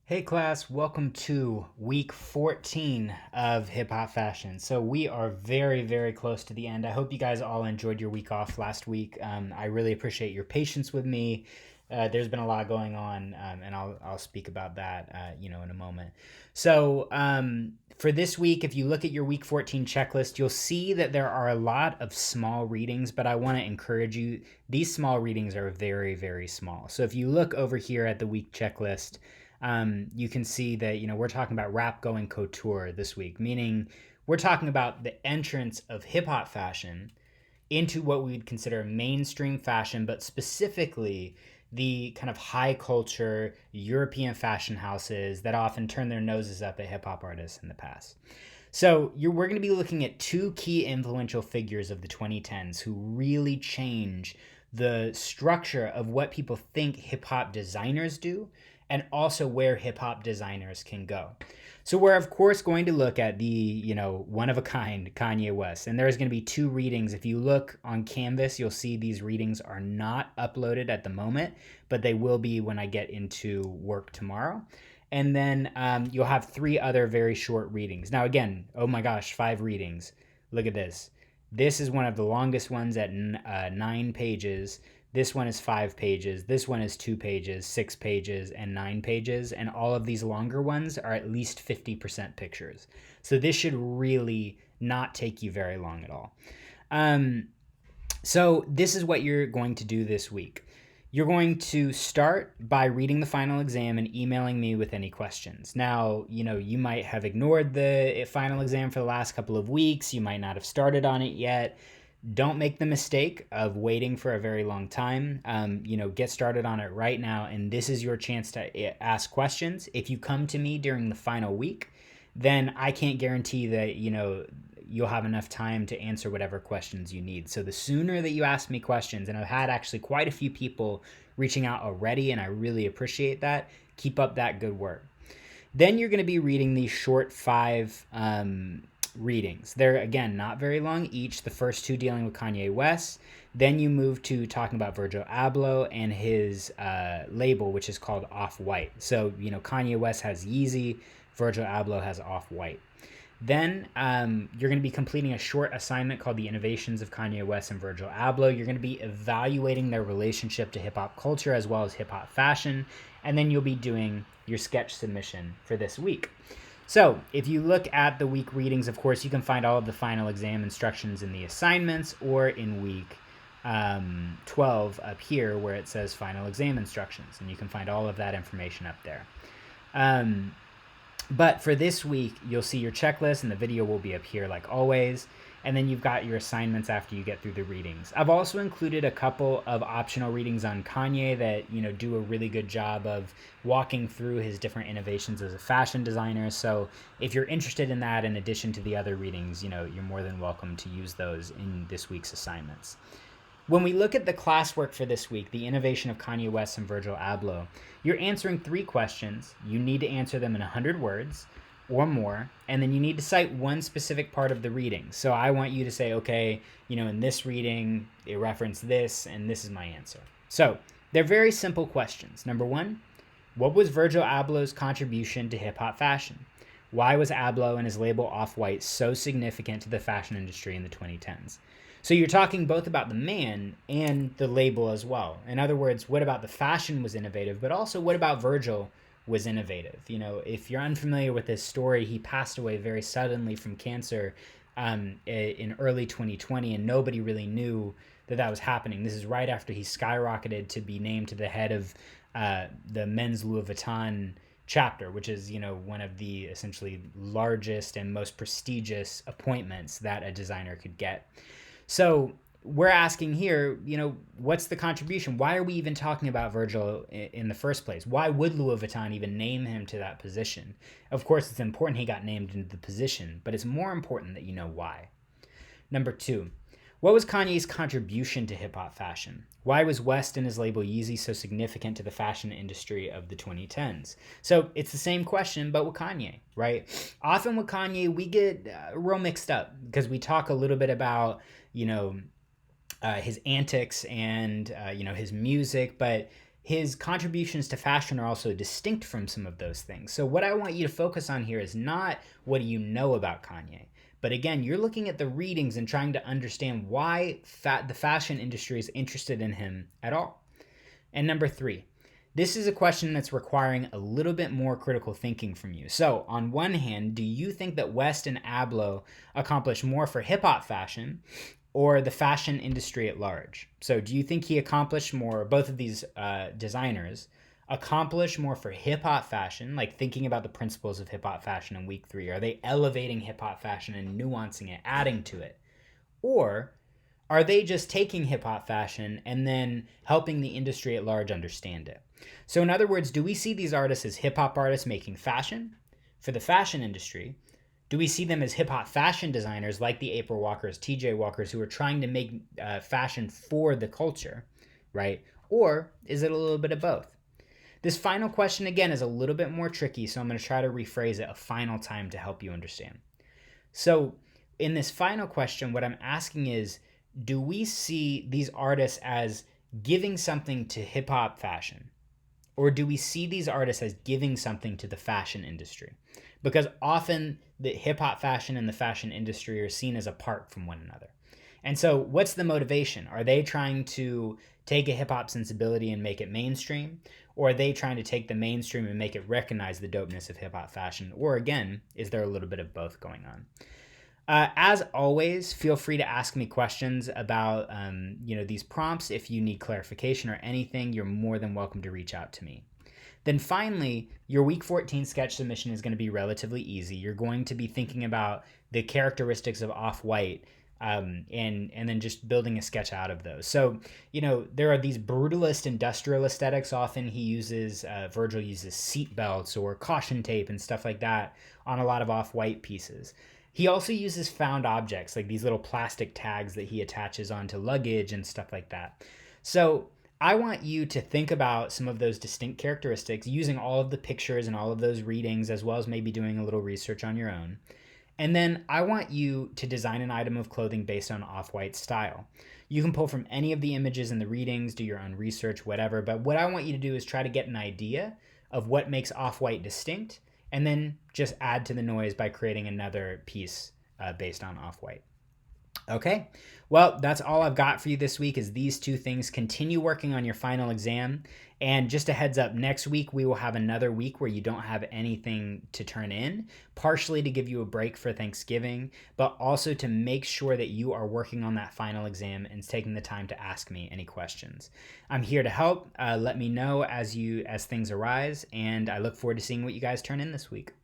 Hey class, welcome to week 14 of Hip Hop Fashion. So we are very, very close to the end. I hope you guys all enjoyed your week off last week. I really appreciate your patience with me. There's been a lot going on, and I'll speak about that, in a moment. So for this week, if you look at your week 14 checklist, you'll see that there are a lot of small readings, but I want to encourage you. These small readings are very, very small. So if you look over here at the week checklist, you can see that we're talking about rap going couture this week, meaning we're talking about the entrance of hip hop fashion into what we would consider mainstream fashion, but specifically the kind of high culture European fashion houses that often turn their noses up at hip hop artists in the past. So we're going to be looking at two key influential figures of the 2010s who really change the structure of what people think hip hop designers do and also where hip hop designers can go. So we're of course going to look at the, one of a kind Kanye West. And there's going to be two readings. If you look on Canvas, you'll see these readings are not uploaded at the moment, but they will be when I get into work tomorrow. And then you'll have three other very short readings. Now, again, oh my gosh, 5 readings. Look at this. This is one of the longest ones at 9 pages. This one is 5 pages. This one is 2 pages, 6 pages, and 9 pages. And all of these longer ones are at least 50% pictures. So this should really not take you very long at all. So this is what you're going to do this week. You're going to start by reading the final exam and emailing me with any questions. Now, you might have ignored the final exam for the last couple of weeks. You might not have started on it yet. Don't make the mistake of waiting for a very long time. Get started on it right now, and this is your chance to ask questions. If you come to me during the final week, then I can't guarantee that, you'll have enough time to answer whatever questions you need. So the sooner that you ask me questions, and I've had actually quite a few people reaching out already, and I really appreciate that, keep up that good work. Then you're going to be reading these short 5 readings. They're, again, not very long each. The first 2 dealing with Kanye West. Then you move to talking about Virgil Abloh and his label, which is called Off-White. So, Kanye West has Yeezy, Virgil Abloh has Off-White. Then you're going to be completing a short assignment called The Innovations of Kanye West and Virgil Abloh. You're going to be evaluating their relationship to hip-hop culture as well as hip-hop fashion. And then you'll be doing your sketch submission for this week. So if you look at the week readings, of course, you can find all of the final exam instructions in the assignments or in week 12 up here where it says final exam instructions. And you can find all of that information up there. But for this week, you'll see your checklist and the video will be up here like always. And then you've got your assignments after you get through the readings. I've also included a couple of optional readings on Kanye that, do a really good job of walking through his different innovations as a fashion designer. So if you're interested in that, in addition to the other readings, you're more than welcome to use those in this week's assignments. When we look at the classwork for this week, the innovation of Kanye West and Virgil Abloh, you're answering 3 questions. You need to answer them in 100 words or more, and then you need to cite one specific part of the reading. So I want you to say, okay, in this reading, they reference this, and this is my answer. So they're very simple questions. Number 1, what was Virgil Abloh's contribution to hip-hop fashion? Why was Abloh and his label Off-White so significant to the fashion industry in the 2010s? So you're talking both about the man and the label as well. In other words, what about the fashion was innovative, but also what about Virgil was innovative? If you're unfamiliar with this story, he passed away very suddenly from cancer in early 2020, and nobody really knew that was happening. This is right after he skyrocketed to be named to the head of the men's Louis Vuitton chapter, which is, one of the essentially largest and most prestigious appointments that a designer could get. So we're asking here, what's the contribution? Why are we even talking about Virgil in the first place? Why would Louis Vuitton even name him to that position? Of course, it's important he got named into the position, but it's more important that you know why. Number 2, what was Kanye's contribution to hip-hop fashion? Why was West and his label Yeezy so significant to the fashion industry of the 2010s? So it's the same question, but with Kanye, right? Often with Kanye, we get real mixed up because we talk a little bit about, his antics and, his music, but his contributions to fashion are also distinct from some of those things. So what I want you to focus on here is not what do you know about Kanye, but again, you're looking at the readings and trying to understand why the fashion industry is interested in him at all. And number 3, this is a question that's requiring a little bit more critical thinking from you. So, on one hand, do you think that West and Abloh accomplished more for hip-hop fashion or the fashion industry at large? So, do you think he accomplished more, both of these designers accomplished more for hip-hop fashion, like thinking about the principles of hip-hop fashion in week 3? Are they elevating hip-hop fashion and nuancing it, adding to it? Or are they just taking hip-hop fashion and then helping the industry at large understand it? So in other words, do we see these artists as hip-hop artists making fashion for the fashion industry? Do we see them as hip-hop fashion designers like the April Walkers, TJ Walkers, who are trying to make fashion for the culture, right? Or is it a little bit of both? This final question, again, is a little bit more tricky, so I'm going to try to rephrase it a final time to help you understand. So in this final question, what I'm asking is, do we see these artists as giving something to hip-hop fashion? Or do we see these artists as giving something to the fashion industry? Because often the hip-hop fashion and the fashion industry are seen as apart from one another. And so what's the motivation? Are they trying to take a hip-hop sensibility and make it mainstream? Or are they trying to take the mainstream and make it recognize the dopeness of hip-hop fashion? Or again, is there a little bit of both going on? As always, feel free to ask me questions about these prompts. If you need clarification or anything, you're more than welcome to reach out to me. Then finally, your week 14 sketch submission is going to be relatively easy. You're going to be thinking about the characteristics of Off-White and then just building a sketch out of those. So, there are these brutalist industrial aesthetics. Often Virgil uses seat belts or caution tape and stuff like that on a lot of Off-White pieces. He also uses found objects, like these little plastic tags that he attaches onto luggage and stuff like that. So I want you to think about some of those distinct characteristics using all of the pictures and all of those readings, as well as maybe doing a little research on your own. And then I want you to design an item of clothing based on Off-White style. You can pull from any of the images in the readings, do your own research, whatever. But what I want you to do is try to get an idea of what makes Off-White distinct, and then just add to the noise by creating another piece based on Off-White. Okay, well, that's all I've got for you this week is these 2 things. Continue working on your final exam. And just a heads up, next week we will have another week where you don't have anything to turn in, partially to give you a break for Thanksgiving, but also to make sure that you are working on that final exam and taking the time to ask me any questions. I'm here to help. Let me know as things arise, and I look forward to seeing what you guys turn in this week.